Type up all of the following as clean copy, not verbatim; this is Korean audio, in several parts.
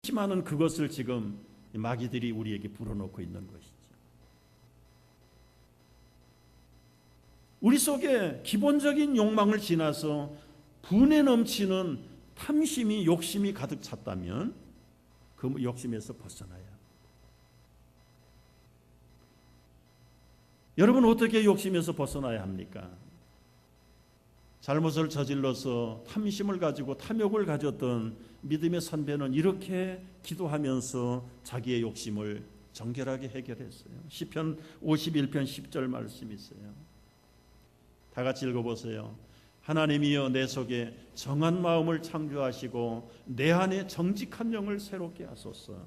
수치 많은 그것을 지금 마귀들이 우리에게 불어넣고 있는 것이죠. 우리 속에 기본적인 욕망을 지나서 분에 넘치는 탐심이, 욕심이 가득 찼다면 그 욕심에서 벗어나야 합니다. 여러분, 어떻게 욕심에서 벗어나야 합니까? 잘못을 저질러서 탐심을 가지고 탐욕을 가졌던 믿음의 선배는 이렇게 기도하면서 자기의 욕심을 정결하게 해결했어요. 시편 51편 10절 말씀이 있어요. 다 같이 읽어보세요. 하나님이여 내 속에 정한 마음을 창조하시고 내 안에 정직한 영을 새롭게 하소서.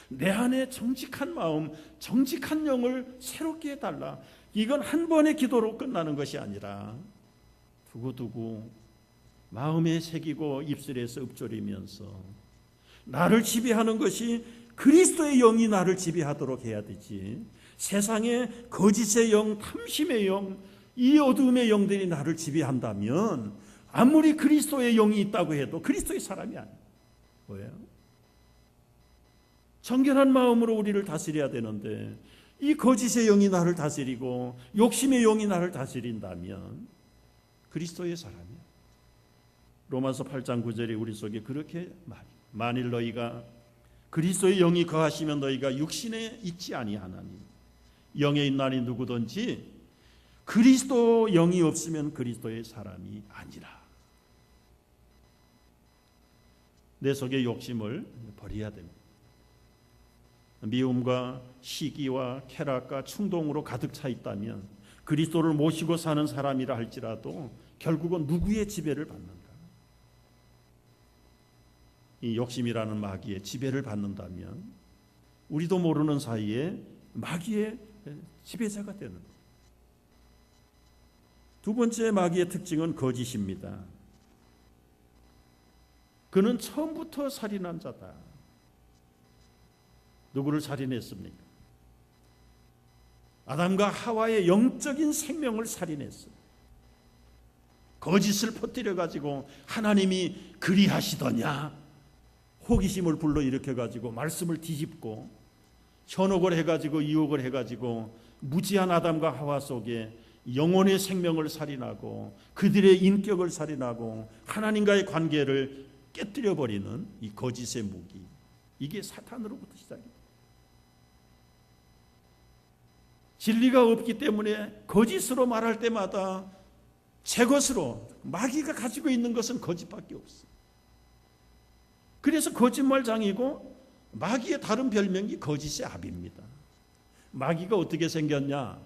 내 안에 정직한 마음, 정직한 영을 새롭게 해달라. 이건 한 번의 기도로 끝나는 것이 아니라 두고두고 마음에 새기고 입술에서 읊조리면서 나를 지배하는 것이 그리스도의 영이 나를 지배하도록 해야 되지, 세상의 거짓의 영, 탐심의 영, 이 어두움의 영들이 나를 지배한다면 아무리 그리스도의 영이 있다고 해도 그리스도의 사람이 아니에요. 뭐예요? 정결한 마음으로 우리를 다스려야 되는데 이 거짓의 영이 나를 다스리고 욕심의 영이 나를 다스린다면 그리스도의 사람이야. 로마서 8장 9절에 우리 속에 그렇게 말해요. 만일 너희가 그리스도의 영이 거하시면 너희가 육신에 있지 아니하나니 영에 있나니 누구든지 그리스도 영이 없으면 그리스도의 사람이 아니라. 내 속의 욕심을 버려야 됩니다. 미움과 시기와 쾌락과 충동으로 가득 차 있다면 그리스도를 모시고 사는 사람이라 할지라도 결국은 누구의 지배를 받는가? 이 욕심이라는 마귀의 지배를 받는다면 우리도 모르는 사이에 마귀의 지배자가 되는 거예요. 두 번째 마귀의 특징은 거짓입니다. 그는 처음부터 살인한 자다. 누구를 살인했습니까? 아담과 하와의 영적인 생명을 살인했어요. 거짓을 퍼뜨려가지고 하나님이 그리하시더냐, 호기심을 불러일으켜가지고 말씀을 뒤집고 현혹을 해가지고 유혹을 해가지고 무지한 아담과 하와 속에 영혼의 생명을 살인하고 그들의 인격을 살인하고 하나님과의 관계를 깨뜨려버리는 이 거짓의 무기, 이게 사탄으로부터 시작입니다. 진리가 없기 때문에 거짓으로 말할 때마다 제 것으로, 마귀가 가지고 있는 것은 거짓밖에 없어요. 그래서 거짓말장이고 마귀의 다른 별명이 거짓의 아비입니다. 마귀가 어떻게 생겼냐?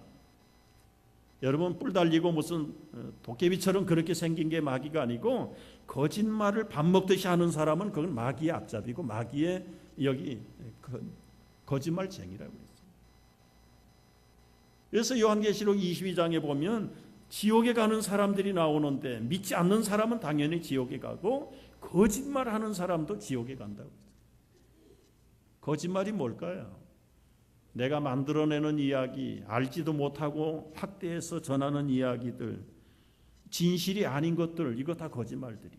여러분, 뿔 달리고 무슨 도깨비처럼 그렇게 생긴 게 마귀가 아니고, 거짓말을 밥 먹듯이 하는 사람은 그건 마귀의 앞잡이고 마귀의 여기 거짓말쟁이라고 했어요. 그래서 요한계시록 22장에 보면 지옥에 가는 사람들이 나오는데 믿지 않는 사람은 당연히 지옥에 가고 거짓말하는 사람도 지옥에 간다고 했어요. 거짓말이 뭘까요? 내가 만들어내는 이야기, 알지도 못하고 확대해서 전하는 이야기들, 진실이 아닌 것들, 이거 다 거짓말들이지.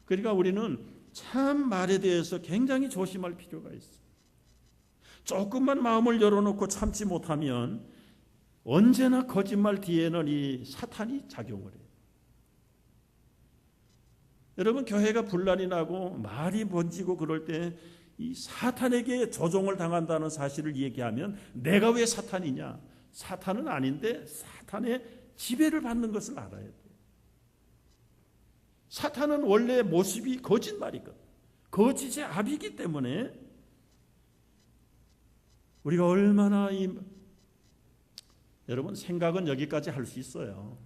그러니까 우리는 참 말에 대해서 굉장히 조심할 필요가 있어요. 조금만 마음을 열어놓고 참지 못하면 언제나 거짓말 뒤에는 이 사탄이 작용을 해요. 여러분, 교회가 분란이 나고 말이 번지고 그럴 때 이 사탄에게 조종을 당한다는 사실을 얘기하면 내가 왜 사탄이냐? 사탄은 아닌데 사탄의 지배를 받는 것을 알아야 돼요. 사탄은 원래 모습이 거짓말이거든. 거짓의 압이기 때문에 우리가 얼마나 여러분, 생각은 여기까지 할 수 있어요.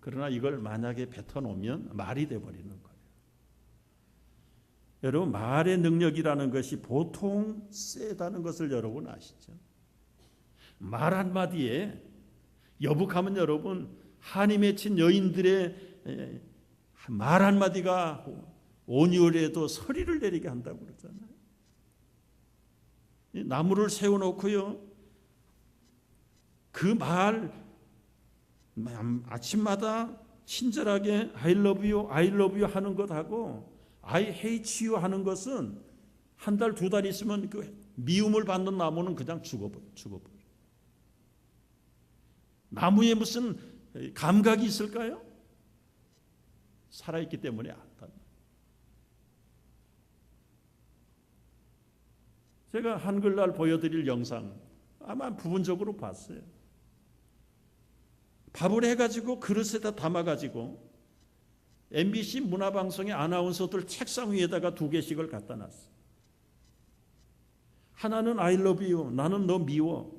그러나 이걸 만약에 뱉어놓으면 말이 돼버리는 거예요. 여러분, 말의 능력이라는 것이 보통 세다는 것을 여러분 아시죠? 말 한마디에 여북하면 여러분, 한이 맺힌 여인들의 말 한마디가 온유해도 서리를 내리게 한다고 그러잖아요. 나무를 세워놓고요, 그 말 아침마다 친절하게 I love you, I love you 하는 것하고 I hate you 하는 것은 한 달, 두 달 있으면 그 미움을 받는 나무는 그냥 죽어버려. 나무에 무슨 감각이 있을까요? 살아있기 때문에 안다. 제가 한글날 보여드릴 영상 아마 부분적으로 봤어요. 밥을 해가지고 그릇에다 담아가지고 MBC 문화방송의 아나운서들 책상 위에다가 2개씩을 갖다 놨어. 하나는 I love you, 나는 너 미워.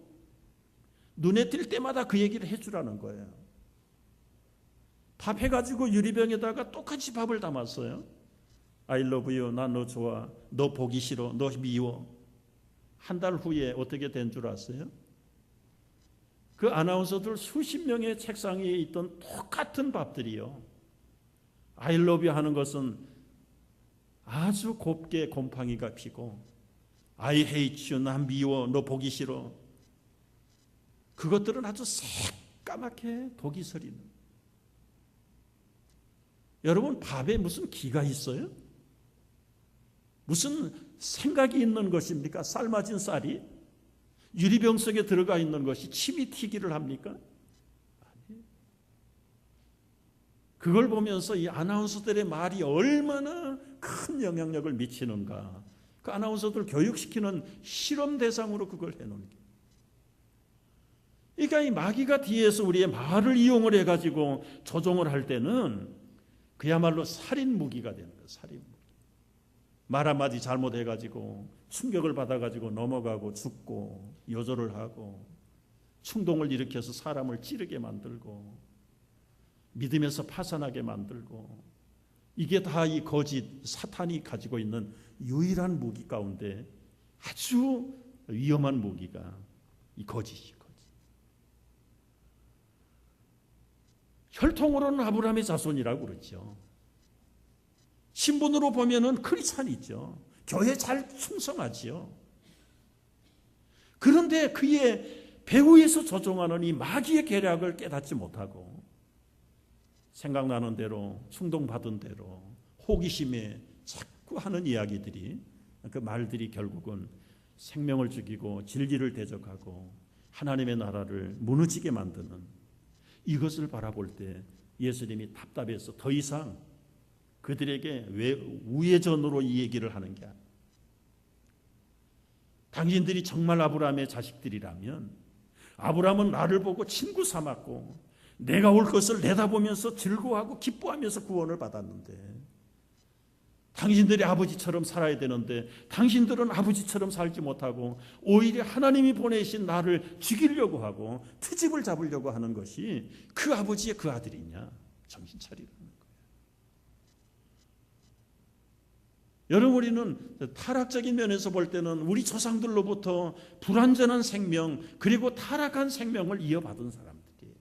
눈에 띌 때마다 그 얘기를 해주라는 거예요. 밥 해가지고 유리병에다가 똑같이 밥을 담았어요. I love you, 나 너 좋아, 너 보기 싫어, 너 미워. 한 달 후에 어떻게 된 줄 아세요? 그 아나운서들 수십 명의 책상 위에 있던 똑같은 밥들이요. I love you 하는 것은 아주 곱게 곰팡이가 피고 I hate you, 나 미워, 너 보기 싫어. 그것들은 아주 새까맣게 독이 서리는. 여러분, 밥에 무슨 기가 있어요? 무슨 생각이 있는 것입니까? 삶아진 쌀이 유리병 속에 들어가 있는 것이 침이 튀기를 합니까? 아니. 그걸 보면서 이 아나운서들의 말이 얼마나 큰 영향력을 미치는가. 그 아나운서들 교육시키는 실험 대상으로 그걸 해놓은 게. 그러니까 이 마귀가 뒤에서 우리의 말을 이용을 해가지고 조종을 할 때는 그야말로 살인 무기가 되는 거예요. 살인 무기. 말 한마디 잘못해가지고 충격을 받아가지고 넘어가고 죽고 요절을 하고 충동을 일으켜서 사람을 찌르게 만들고 믿음에서 파산하게 만들고, 이게 다 이 거짓 사탄이 가지고 있는 유일한 무기 가운데 아주 위험한 무기가 이 거짓이. 혈통으로는 아브라함의 자손이라고 그러죠. 신분으로 보면은 크리스찬이죠. 교회 잘 충성하지요. 그런데 그의 배후에서 조종하는 이 마귀의 계략을 깨닫지 못하고 생각나는 대로, 충동받은 대로, 호기심에 자꾸 하는 이야기들이, 그 말들이 결국은 생명을 죽이고 진리를 대적하고 하나님의 나라를 무너지게 만드는, 이것을 바라볼 때 예수님이 답답해서 더 이상 그들에게 왜 우회전으로 이 얘기를 하는 게 아니에요. 당신들이 정말 아브라함의 자식들이라면 아브라함은 나를 보고 친구 삼았고 내가 올 것을 내다보면서 즐거워하고 기뻐하면서 구원을 받았는데, 당신들이 아버지처럼 살아야 되는데 당신들은 아버지처럼 살지 못하고 오히려 하나님이 보내신 나를 죽이려고 하고 트집을 잡으려고 하는 것이 그 아버지의 그 아들이냐. 정신 차리라는 거예요. 여러분, 우리는 타락적인 면에서 볼 때는 우리 조상들로부터 불완전한 생명, 그리고 타락한 생명을 이어받은 사람들이에요.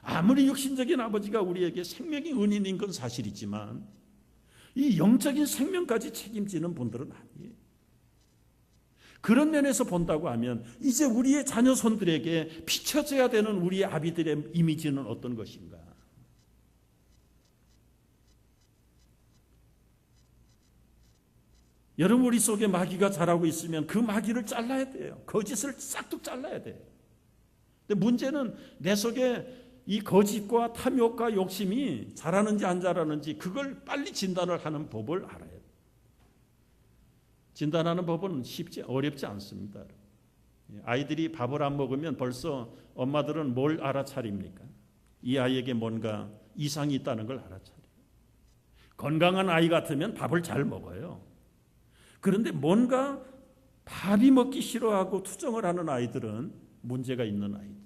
아무리 육신적인 아버지가 우리에게 생명의 은인인 건 사실이지만 이 영적인 생명까지 책임지는 분들은 아니에요. 그런 면에서 본다고 하면 이제 우리의 자녀 손들에게 비춰져야 되는 우리의 아비들의 이미지는 어떤 것인가? 여러분, 우리 속에 마귀가 자라고 있으면 그 마귀를 잘라야 돼요. 거짓을 싹둑 잘라야 돼요. 근데 문제는 내 속에 이 거짓과 탐욕과 욕심이 자라는지 안 자라는지 그걸 빨리 진단을 하는 법을 알아야 돼요. 진단하는 법은 어렵지 않습니다. 아이들이 밥을 안 먹으면 벌써 엄마들은 뭘 알아차립니까? 이 아이에게 뭔가 이상이 있다는 걸 알아차려요. 건강한 아이 같으면 밥을 잘 먹어요. 그런데 뭔가 밥이 먹기 싫어하고 투정을 하는 아이들은 문제가 있는 아이들.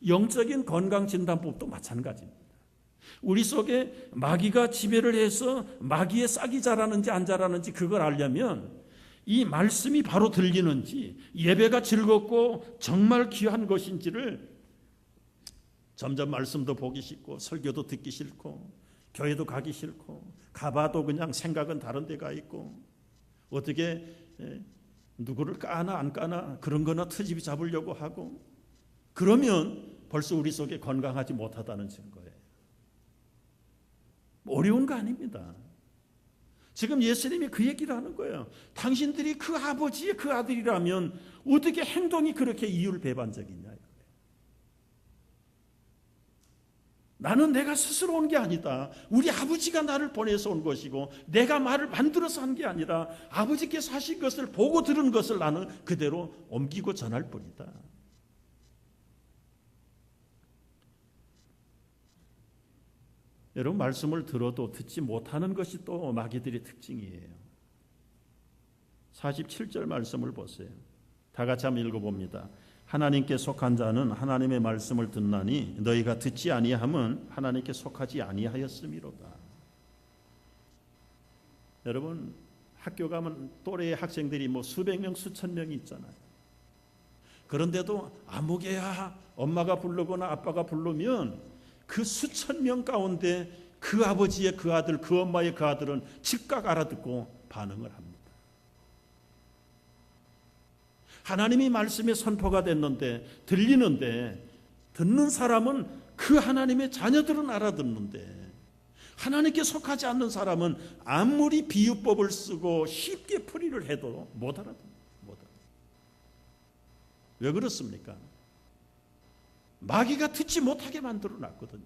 영적인 건강진단법도 마찬가지입니다. 우리 속에 마귀가 지배를 해서 마귀의 싹이 자라는지 안 자라는지 그걸 알려면 이 말씀이 바로 들리는지, 예배가 즐겁고 정말 귀한 것인지를 점점 말씀도 보기 싫고 설교도 듣기 싫고 교회도 가기 싫고 가봐도 그냥 생각은 다른 데 가 있고 어떻게 누구를 까나 안 까나 그런 거나 트집이 잡으려고 하고, 그러면 벌써 우리 속에 건강하지 못하다는 증거예요. 어려운 거 아닙니다. 지금 예수님이 그 얘기를 하는 거예요. 당신들이 그 아버지의 그 아들이라면 어떻게 행동이 그렇게 이율배반적이냐. 나는 내가 스스로 온 게 아니다. 우리 아버지가 나를 보내서 온 것이고 내가 말을 만들어서 한 게 아니라 아버지께서 하신 것을 보고 들은 것을 나는 그대로 옮기고 전할 뿐이다. 여러분, 말씀을 들어도 듣지 못하는 것이 또 마귀들의 특징이에요. 47절 말씀을 보세요. 다 같이 한번 읽어봅니다. 하나님께 속한 자는 하나님의 말씀을 듣나니 너희가 듣지 아니함은 하나님께 속하지 아니하였음이로다. 여러분, 학교 가면 또래의 학생들이 뭐 수백 명 수천 명이 있잖아요. 그런데도 아무개야 엄마가 부르거나 아빠가 부르면 그 수천 명 가운데 그 아버지의 그 아들, 그 엄마의 그 아들은 즉각 알아듣고 반응을 합니다. 하나님이 말씀의 선포가 됐는데, 들리는데, 듣는 사람은 그 하나님의 자녀들은 알아듣는데, 하나님께 속하지 않는 사람은 아무리 비유법을 쓰고 쉽게 풀이를 해도 못 알아듣습니다. 왜 그렇습니까? 마귀가 듣지 못하게 만들어 놨거든요.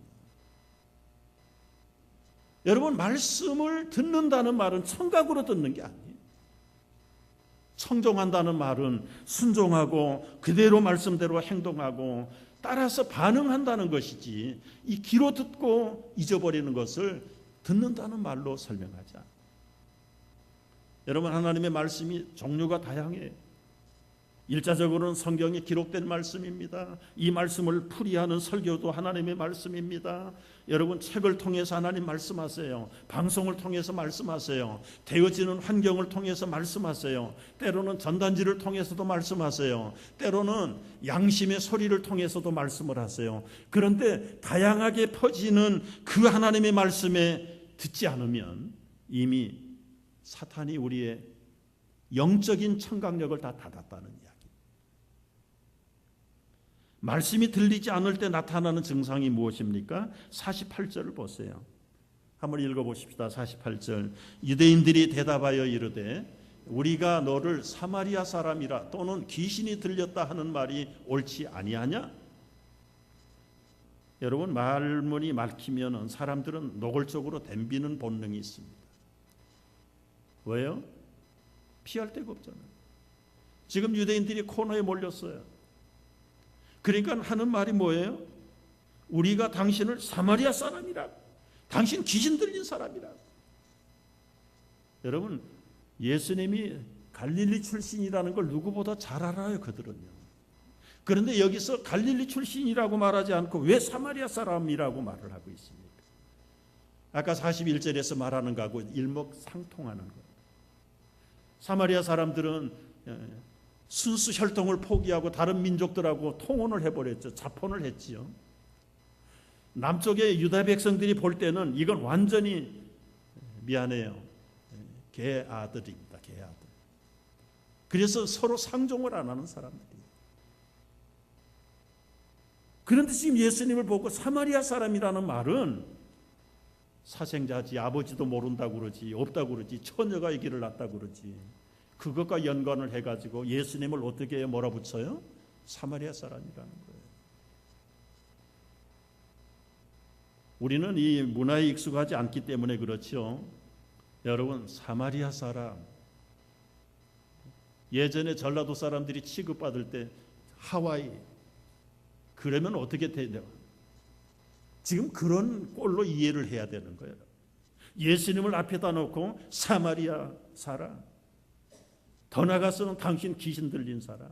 여러분, 말씀을 듣는다는 말은 청각으로 듣는 게 아니에요. 청종한다는 말은 순종하고 그대로 말씀대로 행동하고 따라서 반응한다는 것이지, 이 귀로 듣고 잊어버리는 것을 듣는다는 말로 설명하자. 여러분, 하나님의 말씀이 종류가 다양해요. 일차적으로는 성경에 기록된 말씀입니다. 이 말씀을 풀이하는 설교도 하나님의 말씀입니다. 여러분, 책을 통해서 하나님 말씀하세요. 방송을 통해서 말씀하세요. 되어지는 환경을 통해서 말씀하세요. 때로는 전단지를 통해서도 말씀하세요. 때로는 양심의 소리를 통해서도 말씀을 하세요. 그런데 다양하게 퍼지는 그 하나님의 말씀에 듣지 않으면 이미 사탄이 우리의 영적인 청각력을 다 닫았다는 이야기. 말씀이 들리지 않을 때 나타나는 증상이 무엇입니까? 48절을 보세요. 한번 읽어보십시다. 48절. 유대인들이 대답하여 이르되 우리가 너를 사마리아 사람이라 또는 귀신이 들렸다 하는 말이 옳지 아니하냐? 여러분, 말문이 막히면 사람들은 노골적으로 덤비는 본능이 있습니다. 왜요? 피할 데가 없잖아요. 지금 유대인들이 코너에 몰렸어요. 그러니까 하는 말이 뭐예요? 우리가 당신을 사마리아 사람이라, 당신 귀신 들린 사람이라. 여러분, 예수님이 갈릴리 출신이라는 걸 누구보다 잘 알아요, 그들은요. 그런데 여기서 갈릴리 출신이라고 말하지 않고 왜 사마리아 사람이라고 말을 하고 있습니까? 아까 41절에서 말하는 거하고 일맥상통하는 거예요. 사마리아 사람들은 순수 혈통을 포기하고 다른 민족들하고 통혼을 해버렸죠. 자폰을 했지요. 남쪽의 유다 백성들이 볼 때는 이건 완전히 미안해요. 개 아들입니다. 개 아들. 그래서 서로 상종을 안 하는 사람들이. 그런데 지금 예수님을 보고 사마리아 사람이라는 말은 사생자지, 아버지도 모른다고 그러지, 없다고 그러지, 처녀가 이 길을 났다고 그러지. 그것과 연관을 해가지고 예수님을 어떻게 해요? 뭐라 붙여요? 사마리아 사람이라는 거예요. 우리는 이 문화에 익숙하지 않기 때문에 그렇죠. 여러분, 사마리아 사람, 예전에 전라도 사람들이 취급받을 때 하와이, 그러면 어떻게 되냐? 지금 그런 꼴로 이해를 해야 되는 거예요. 예수님을 앞에다 놓고 사마리아 사람, 더 나아가서는 당신 귀신 들린 사람,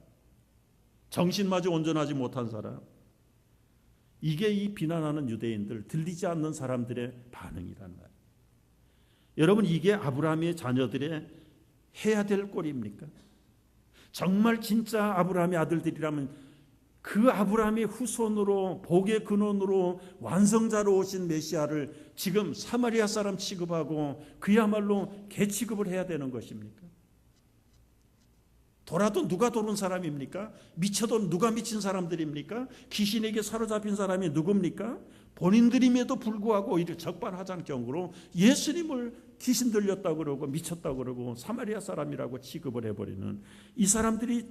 정신마저 온전하지 못한 사람, 이게 이 비난하는 유대인들, 들리지 않는 사람들의 반응이란 말이에요. 여러분, 이게 아브라함의 자녀들의 해야 될 꼴입니까? 정말 진짜 아브라함의 아들들이라면 그 아브라함의 후손으로, 복의 근원으로 완성자로 오신 메시아를 지금 사마리아 사람 취급하고 그야말로 개 취급을 해야 되는 것입니까? 돌아도 누가 도는 사람입니까? 미쳐도 누가 미친 사람들입니까? 귀신에게 사로잡힌 사람이 누굽니까? 본인들임에도 불구하고 오히려 적반하장적으로 예수님을 귀신 들렸다고 그러고 미쳤다고 그러고 사마리아 사람이라고 취급을 해버리는 이 사람들이